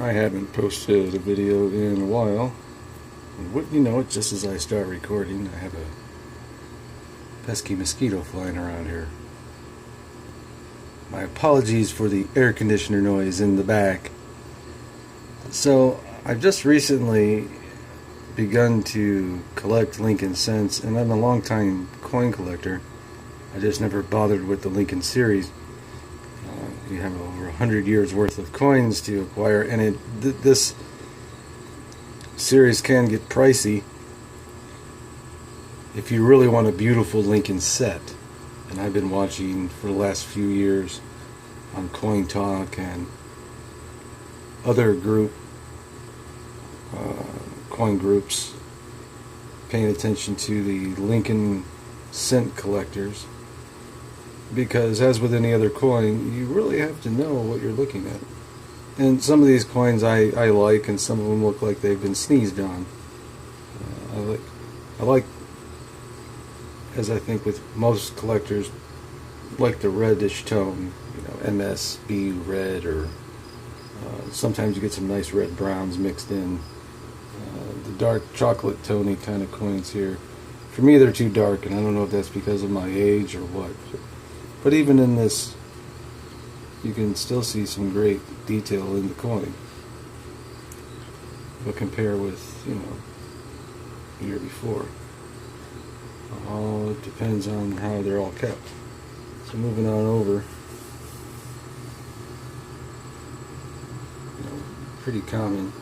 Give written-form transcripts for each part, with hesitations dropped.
I haven't posted a video in a while. And wouldn't you know it, just as I start recording, I have a pesky mosquito flying around here. My apologies for the air conditioner noise in the back. So, I've just recently begun to collect Lincoln Cents, and I'm a long-time coin collector. I just never bothered with the Lincoln series. You have over 100 years worth of coins to acquire, and this series can get pricey if you really want a beautiful Lincoln set. And I've been watching for the last few years on Coin Talk and other coin groups, paying attention to the Lincoln cent collectors, because as with any other coin, you really have to know what you're looking at. And some of these coins I like, and some of them look like they've been sneezed on. I like, as I think with most collectors, like the reddish tone, MSB red, or sometimes you get some nice red browns mixed in. The dark chocolate tony kind of coins here, for me they're too dark, and I don't know if that's because of my age or what. But even in this, you can still see some great detail in the coin. But compare with, the year before. All depends on how they're all kept. So moving on over. Pretty common.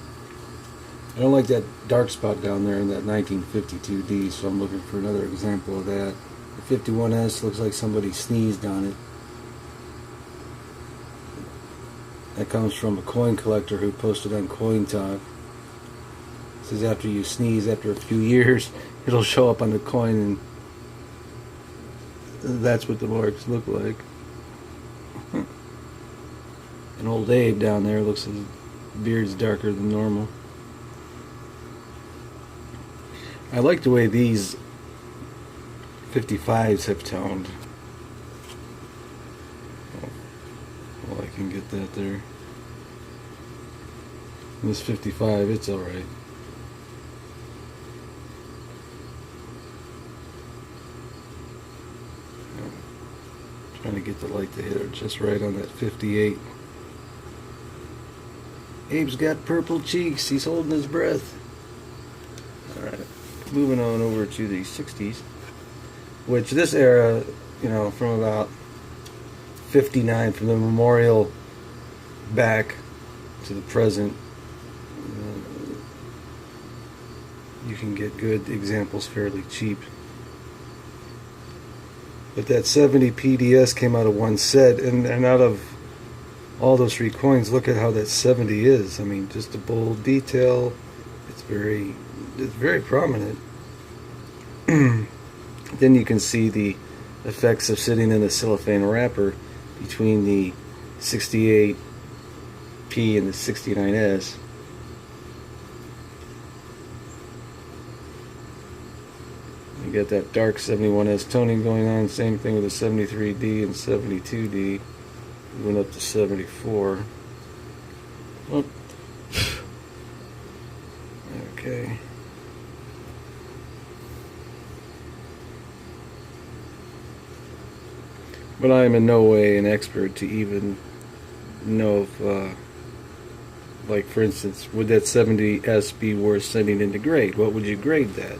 I don't like that dark spot down there in that 1952D, so I'm looking for another example of that. The 51S looks like somebody sneezed on it. That comes from a coin collector who posted on Coin Talk. It says after you sneeze, after a few years, it'll show up on the coin, and that's what the marks look like. And old Abe down there looks like his beard's darker than normal. I like the way these 55s have toned. Well, I can get that there. And this 55, it's alright. Trying to get the light to hit it just right on that 58. Abe's got purple cheeks. He's holding his breath. Alright, moving on over to the 60s. Which this era, from about 59, from the memorial back to the present, you can get good examples fairly cheap. But that 70 PDS came out of one set, and out of all those three coins, look at how that 70 is. I mean, just a bold detail. It's very prominent. Then you can see the effects of sitting in a cellophane wrapper between the 68P and the 69S. You get that dark 71S toning going on. Same thing with the 73D and 72D. We went up to 74. Oh. Okay. But I am in no way an expert to even know if, like for instance, would that 70S be worth sending into grade? What would you grade that?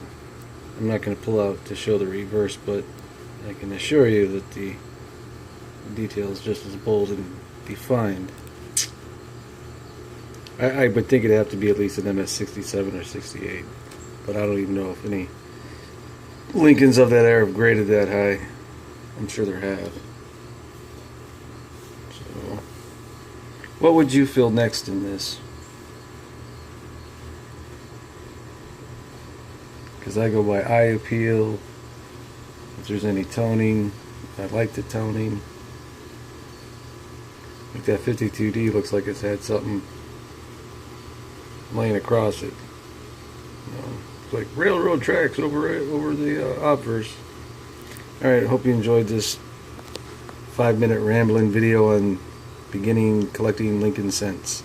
I'm not going to pull out to show the reverse, but I can assure you that the detail is just as bold and defined. I would think it'd have to be at least an MS-67 or 68, but I don't even know if any Lincolns of that era have graded that high. I'm sure there have. So, what would you feel next in this? Because I go by eye appeal. If there's any toning, I like the toning. Like that 52D looks like it's had something laying across it. It's like railroad tracks over the obverse. Alright, I hope you enjoyed this 5-minute rambling video on beginning collecting Lincoln Cents.